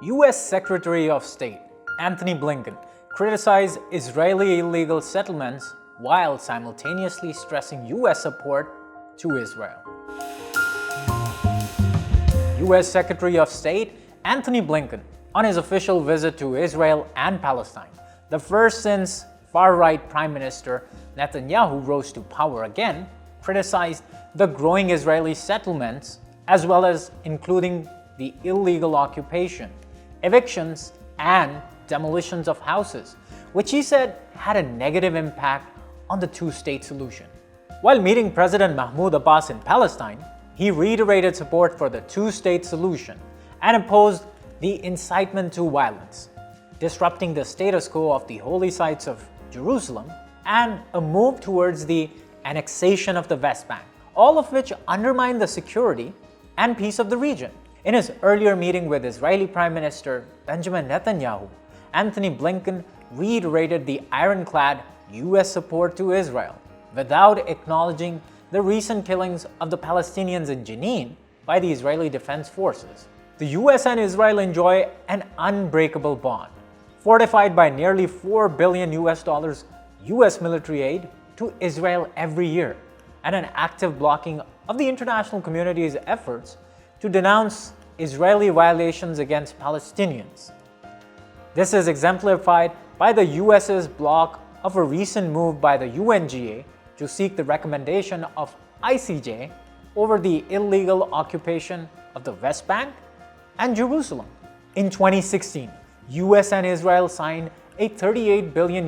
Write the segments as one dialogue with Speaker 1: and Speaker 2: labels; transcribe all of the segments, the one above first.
Speaker 1: US Secretary of State Antony Blinken criticized Israeli illegal settlements while simultaneously stressing US support to Israel. US Secretary of State Antony Blinken, on his official visit to Israel and Palestine, the first since far-right Prime Minister Netanyahu rose to power again, criticized the growing Israeli settlements as well as including the illegal occupation, evictions, and demolitions of houses, which he said had a negative impact on the two-state solution. While meeting President Mahmoud Abbas in Palestine, he reiterated support for the two-state solution and opposed the incitement to violence, disrupting the status quo of the holy sites of Jerusalem, and a move towards the annexation of the West Bank, all of which undermine the security and peace of the region. In his earlier meeting with Israeli Prime Minister Benjamin Netanyahu, Antony Blinken reiterated the ironclad US support to Israel without acknowledging the recent killings of the Palestinians in Jenin by the Israeli Defense Forces. The US and Israel enjoy an unbreakable bond, fortified by nearly $4 billion US military aid to Israel every year, and an active blocking of the international community's efforts to denounce Israeli violations against Palestinians. This is exemplified by the US's block of a recent move by the UNGA to seek the recommendation of ICJ over the illegal occupation of the West Bank and Jerusalem. In 2016, US and Israel signed a $38 billion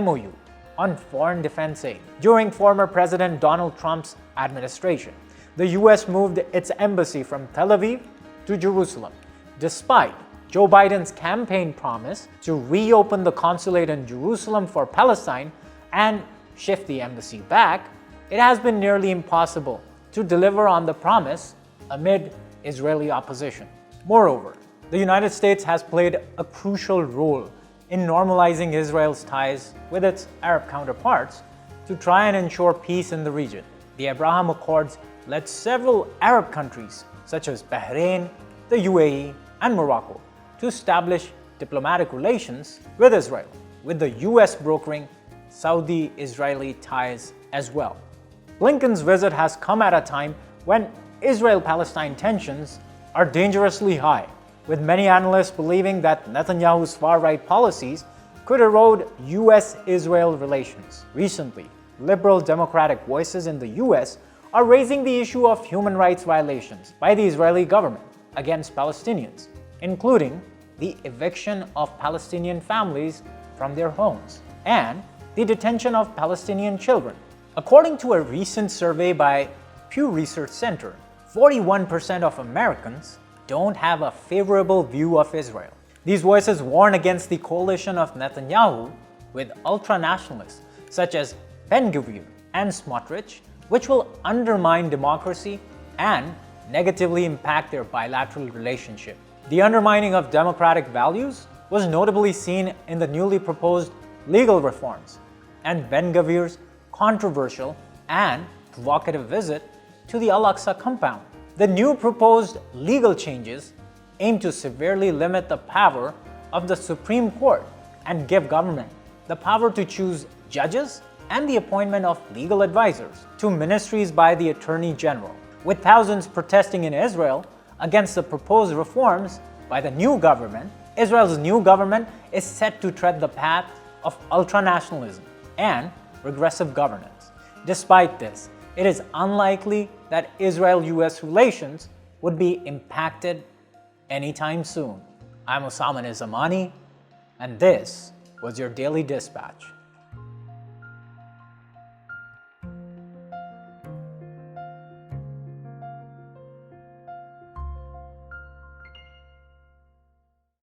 Speaker 1: MOU on foreign defense aid during former President Donald Trump's administration. The US moved its embassy from Tel Aviv to Jerusalem, despite Joe Biden's campaign promise to reopen the consulate in Jerusalem for Palestine and shift the embassy back. It has been nearly impossible to deliver on the promise amid Israeli opposition. Moreover, the United States has played a crucial role in normalizing Israel's ties with its Arab counterparts to try and ensure peace in the region. The Abraham Accords led several Arab countries, such as Bahrain, the UAE, and Morocco, to establish diplomatic relations with Israel, with the US brokering Saudi-Israeli ties as well. Blinken's visit has come at a time when Israel-Palestine tensions are dangerously high, with many analysts believing that Netanyahu's far-right policies could erode US-Israel relations. Recently, liberal democratic voices in the US are raising the issue of human rights violations by the Israeli government against Palestinians, including the eviction of Palestinian families from their homes and the detention of Palestinian children. According to a recent survey by Pew Research Center, 41% of Americans don't have a favorable view of Israel. These voices warn against the coalition of Netanyahu with ultra-nationalists such as Ben-Gvir and Smotrich, which will undermine democracy and negatively impact their bilateral relationship. The undermining of democratic values was notably seen in the newly proposed legal reforms and Ben-Gvir's controversial and provocative visit to the Al-Aqsa compound. The new proposed legal changes aim to severely limit the power of the Supreme Court and give government the power to choose judges and the appointment of legal advisors to ministries by the Attorney General. With thousands protesting in Israel against the proposed reforms by the new government, Israel's new government is set to tread the path of ultranationalism and regressive governance. Despite this, it is unlikely that Israel-US relations would be impacted anytime soon. I'm Usama Nizamani, and this was your Daily Dispatch.